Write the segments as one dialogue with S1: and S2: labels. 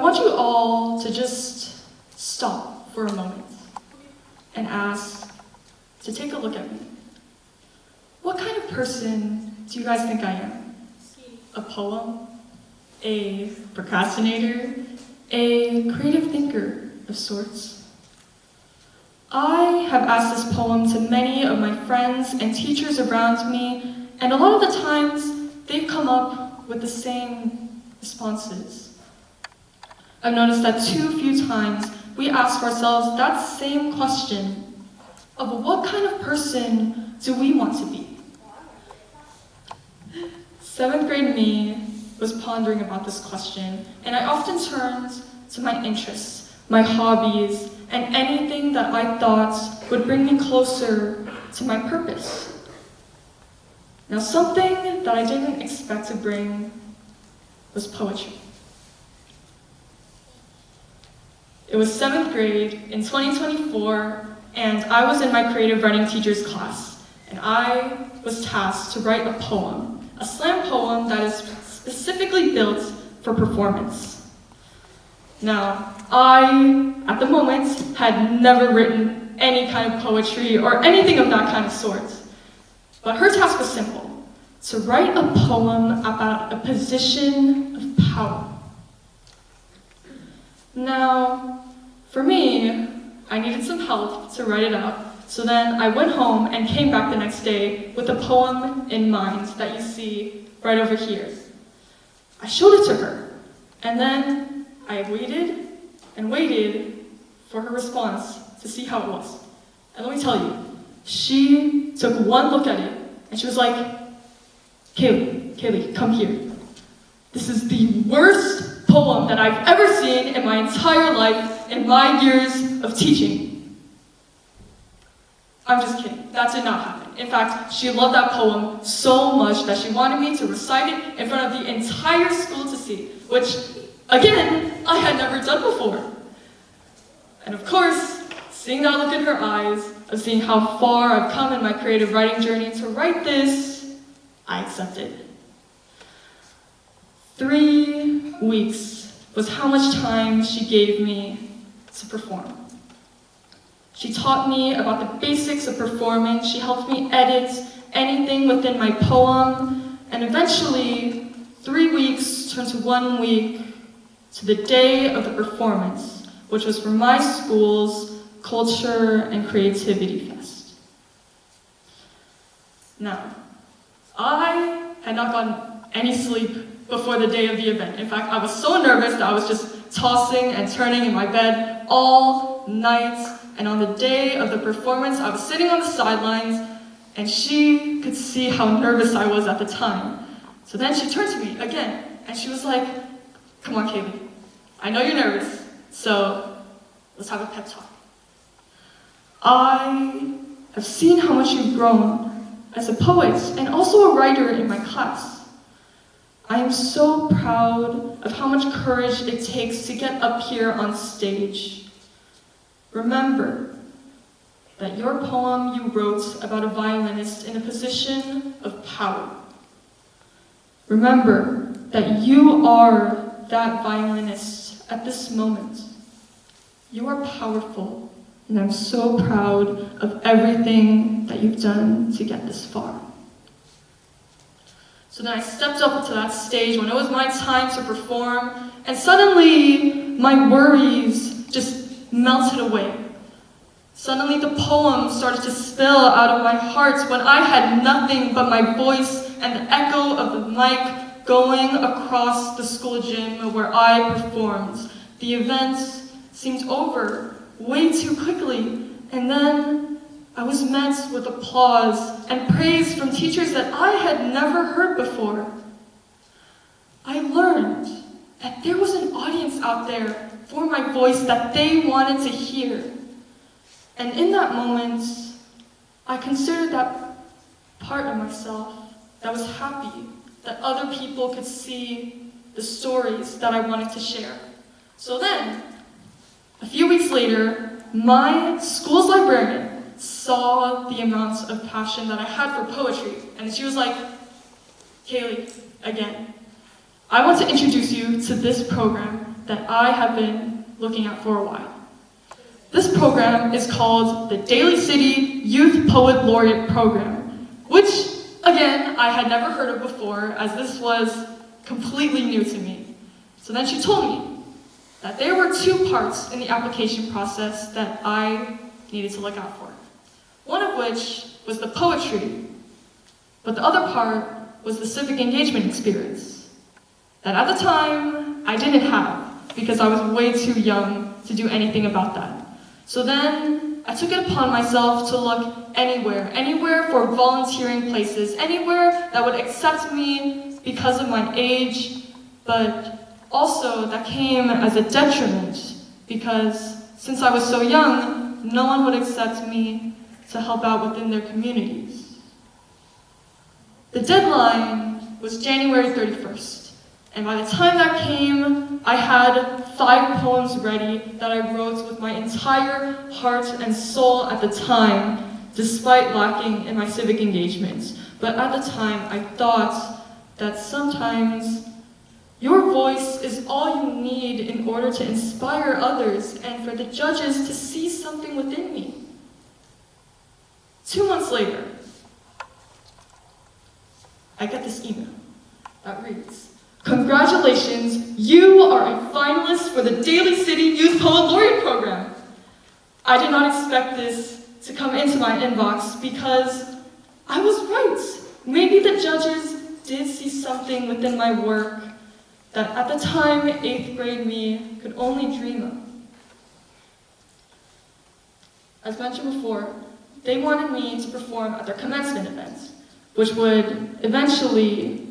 S1: want you all to just stop for a moment and to take a look at me. What kind of person do you guys think I am? A poem? A procrastinator? A creative thinker of sorts? I have asked this poem to many of my friends and teachers around me, and a lot of the times they've come up with the same responses. I've noticed that too few times we ask ourselves that same question of what kind of person do we want to be? 7th grade me was pondering about this question, and I often turned to my interests, my hobbies, and anything that I thought would bring me closer to my purpose. Now, something that I didn't expect to bring was poetry. It was 7th grade in 2024, and I was in my creative writing teacher's class, and I was tasked to write a poem, a slam poem that is specifically built for performance. Now, I, at the moment, had never written any kind of poetry or anything of that kind of sort. But her task was simple, to write a poem about a position of power. Now, for me, I needed some help to write it out, so then I went home and came back the next day with a poem in mind that you see right over here. I showed it to her, and then I waited and waited for her response to see how it was. And let me tell you, she took one look at it, and she was like, Caylie, come here. This is the worst poem that I've ever seen in my entire life, in my years of teaching. I'm just kidding, that did not happen. In fact, she loved that poem so much that she wanted me to recite it in front of the entire school to see, which, again, I had never done before. And of course, seeing that look in her eyes, of seeing how far I've come in my creative writing journey to write this, I accepted. 3 weeks was how much time she gave me to perform. She taught me about the basics of performing. She helped me edit anything within my poem, and eventually 3 weeks turned to 1 week to the day of the performance, which was for my school's Culture and Creativity Fest. Now, I had not gotten any sleep before the day of the event. In fact, I was so nervous that I was just tossing and turning in my bed all night. And on the day of the performance, I was sitting on the sidelines, and she could see how nervous I was at the time. So then she turned to me again, and she was like, come on, Caylie, I know you're nervous, so let's have a pep talk. I have seen how much you've grown as a poet and also a writer in my class. I am so proud of how much courage it takes to get up here on stage. Remember that your poem you wrote about a violinist in a position of power. Remember that you are that violinist at this moment. You are powerful, and I'm so proud of everything that you've done to get this far. So then I stepped up to that stage when it was my time to perform, and suddenly my worries just melted away. Suddenly the poem started to spill out of my heart when I had nothing but my voice and the echo of the mic going across the school gym where I performed. The event seemed over way too quickly, and then I was met with applause and praise from teachers that I had never heard before. I learned that there was an audience out there for my voice that they wanted to hear. And in that moment, I considered that part of myself that was happy that other people could see the stories that I wanted to share. So then, a few weeks later, my school's librarian saw the amount of passion that I had for poetry, and she was like, Caylie, again, I want to introduce you to this program that I have been looking at for a while. This program is called the Daly City Youth Poet Laureate Program, which, again, I had never heard of before, as this was completely new to me. So then she told me that there were two parts in the application process that I needed to look out for. One of which was the poetry, but the other part was the civic engagement experience that at the time I didn't have because I was way too young to do anything about that. So then I took it upon myself to look anywhere for volunteering places, anywhere that would accept me because of my age, but also that came as a detriment because since I was so young, no one would accept me to help out within their communities. The deadline was January 31st, and by the time that came, I had 5 poems ready that I wrote with my entire heart and soul at the time, despite lacking in my civic engagements. But at the time, I thought that sometimes your voice is all you need in order to inspire others and for the judges to see something within me. 2 months later, I get this email that reads, "Congratulations, you are a finalist for the Daly City Youth Poet Laureate Program." I did not expect this to come into my inbox because I was right. Maybe the judges did see something within my work that at the time 8th grade me could only dream of. As mentioned before, they wanted me to perform at their commencement event, which would eventually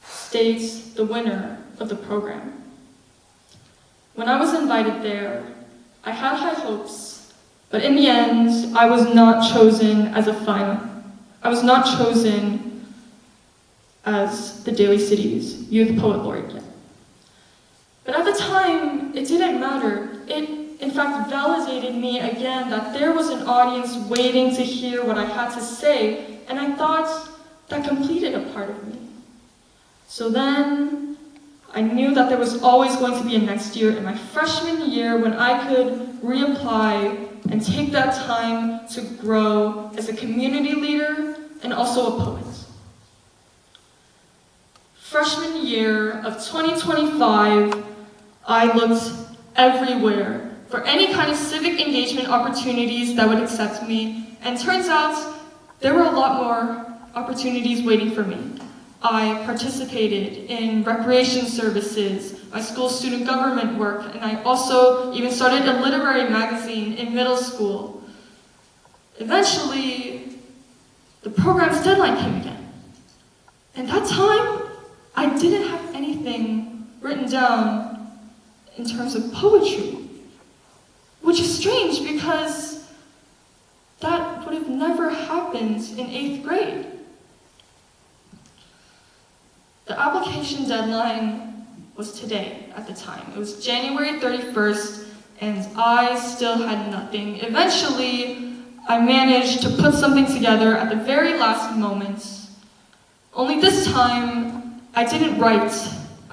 S1: state the winner of the program. When I was invited there, I had high hopes, but in the end, I was not chosen as a final. I was not chosen as the Daly City's Youth Poet Laureate yet. But at the time, it didn't matter. It, in fact, validated me again that there was an audience waiting to hear what I had to say, and I thought that completed a part of me. So then, I knew that there was always going to be a next year in my freshman year when I could reapply and take that time to grow as a community leader and also a poet. Freshman year of 2025, I looked everywhere for any kind of civic engagement opportunities that would accept me, and turns out there were a lot more opportunities waiting for me. I participated in recreation services, my school student government work, and I also even started a literary magazine in middle school. Eventually, the program's deadline came again. And that time, I didn't have anything written down in terms of poetry, which is strange because that would have never happened in 8th grade. The application deadline was today at the time. It was January 31st, and I still had nothing. Eventually, I managed to put something together at the very last moment. Only this time, I didn't write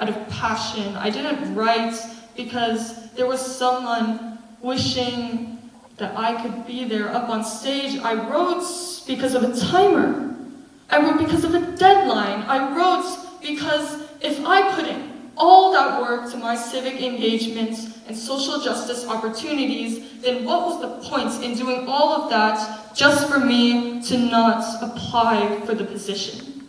S1: out of passion. I didn't write because there was someone wishing that I could be there up on stage. I wrote because of a timer. I wrote because of a deadline. I wrote because if I put in all that work to my civic engagement and social justice opportunities, then what was the point in doing all of that just for me to not apply for the position?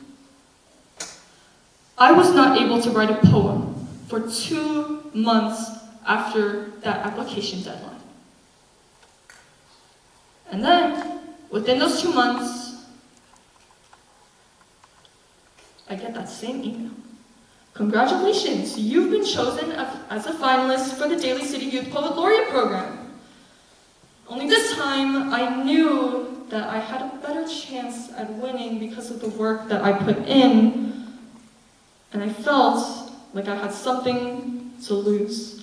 S1: I was not able to write a poem for 2 months after that application deadline. And then, within those 2 months, I get that same email. "Congratulations, you've been chosen as a finalist for the Daly City Youth Poet Laureate Program." Only this time, I knew that I had a better chance at winning because of the work that I put in, and I felt like I had something to lose.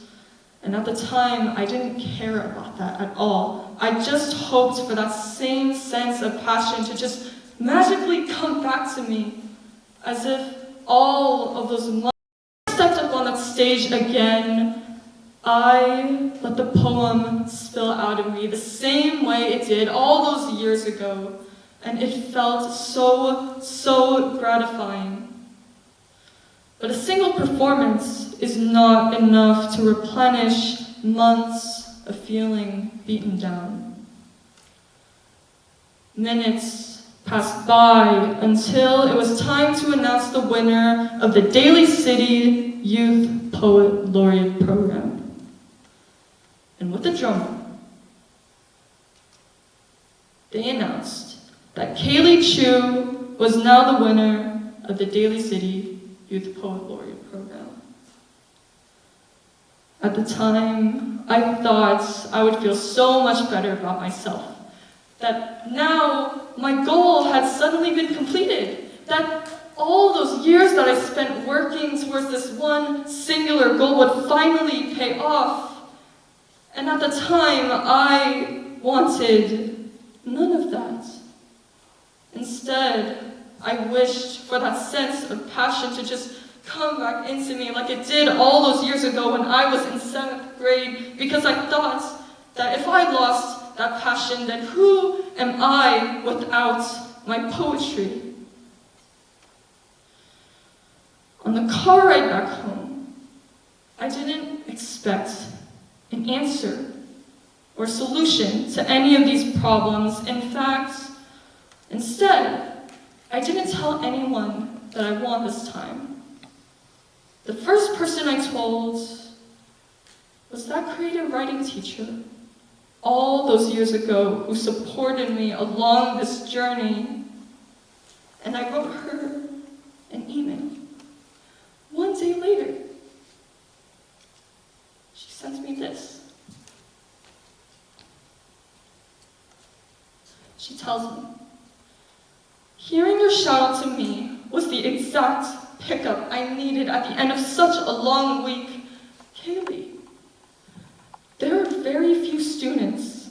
S1: And at the time, I didn't care about that at all. I just hoped for that same sense of passion to just magically come back to me, as if all of those months I stepped up on that stage again, I let the poem spill out of me the same way it did all those years ago, and it felt so gratifying. But a single performance is not enough to replenish months of feeling beaten down. Minutes passed by until it was time to announce the winner of the Daly City Youth Poet Laureate Program. And with a drum roll, they announced that Caylie Chiu was now the winner of the Daly City Youth Poet Laureate Program. At the time, I thought I would feel so much better about myself, that now my goal had suddenly been completed, that all those years that I spent working towards this one singular goal would finally pay off. And at the time, I wanted none of that. Instead, I wished for that sense of passion to just come back into me like it did all those years ago when I was in 7th grade, because I thought that if I lost that passion, then who am I without my poetry? On the car ride back home, I didn't expect an answer or solution to any of these problems. In fact, instead, I didn't tell anyone that I won this time. The first person I told was that creative writing teacher all those years ago who supported me along this journey. And I wrote her an email. One day later, she sent me this. She tells me, "Hearing your shout out to me was the exact pickup I needed at the end of such a long week. Caylie, there are very few students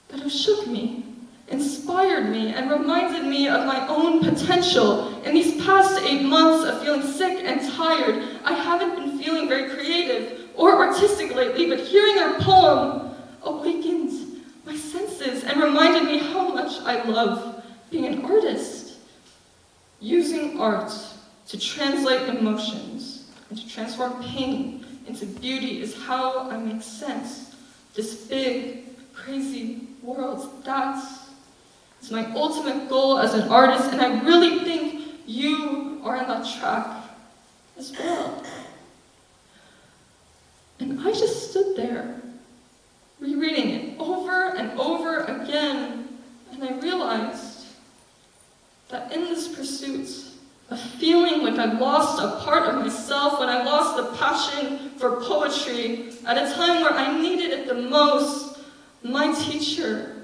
S1: that have shook me, inspired me, and reminded me of my own potential. In these past 8 months of feeling sick and tired, I haven't been feeling very creative or artistic lately, but hearing their poem awakened my senses and reminded me how much I love being an artist. Using art to translate emotions and to transform pain into beauty is how I make sense. This big, crazy world, that is my ultimate goal as an artist, and I really think you are on that track as well." And I just stood there, rereading it over and over again, and I realized that in this pursuit of feeling like I lost a part of myself, when I lost the passion for poetry, at a time where I needed it the most, my teacher,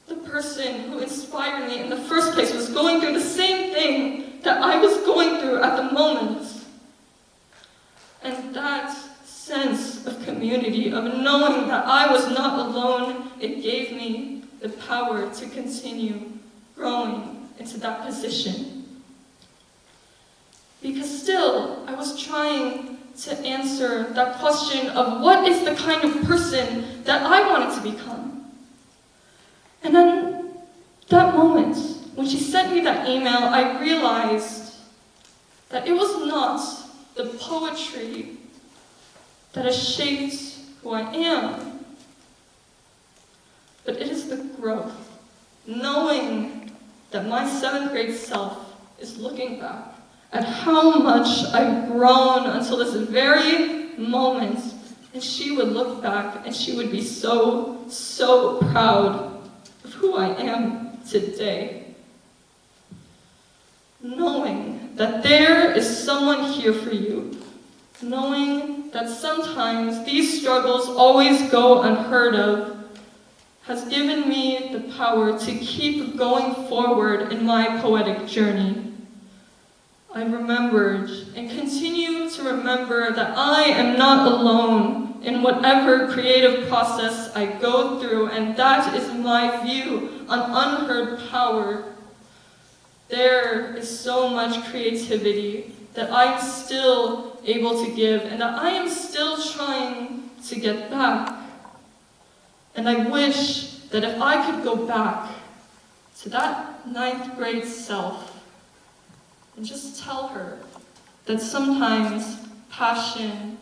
S1: the person who inspired me in the first place, was going through the same thing that I was going through at the moment. And that sense of community, of knowing that I was not alone, it gave me the power to continue growing into that position. Because still, I was trying to answer that question of what is the kind of person that I wanted to become. And then, that moment, when she sent me that email, I realized that it was not the poetry that has shaped who I am, but it is the growth. Knowing that my 7th grade self is looking back at how much I've grown until this very moment, and she would look back and she would be so proud of who I am today. Knowing that there is someone here for you, knowing that sometimes these struggles always go unheard of, has given me the power to keep going forward in my poetic journey. I remembered and continue to remember that I am not alone in whatever creative process I go through, and that is my view on unheard power. There is so much creativity that I'm still able to give, and that I am still trying to get back. And I wish that if I could go back to that 9th grade self and just tell her that sometimes passion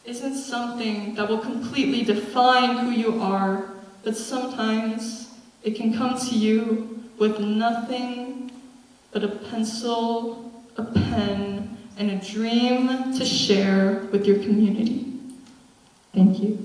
S1: isn't something that will completely define who you are, but sometimes it can come to you with nothing but a pencil, a pen, and a dream to share with your community. Thank you.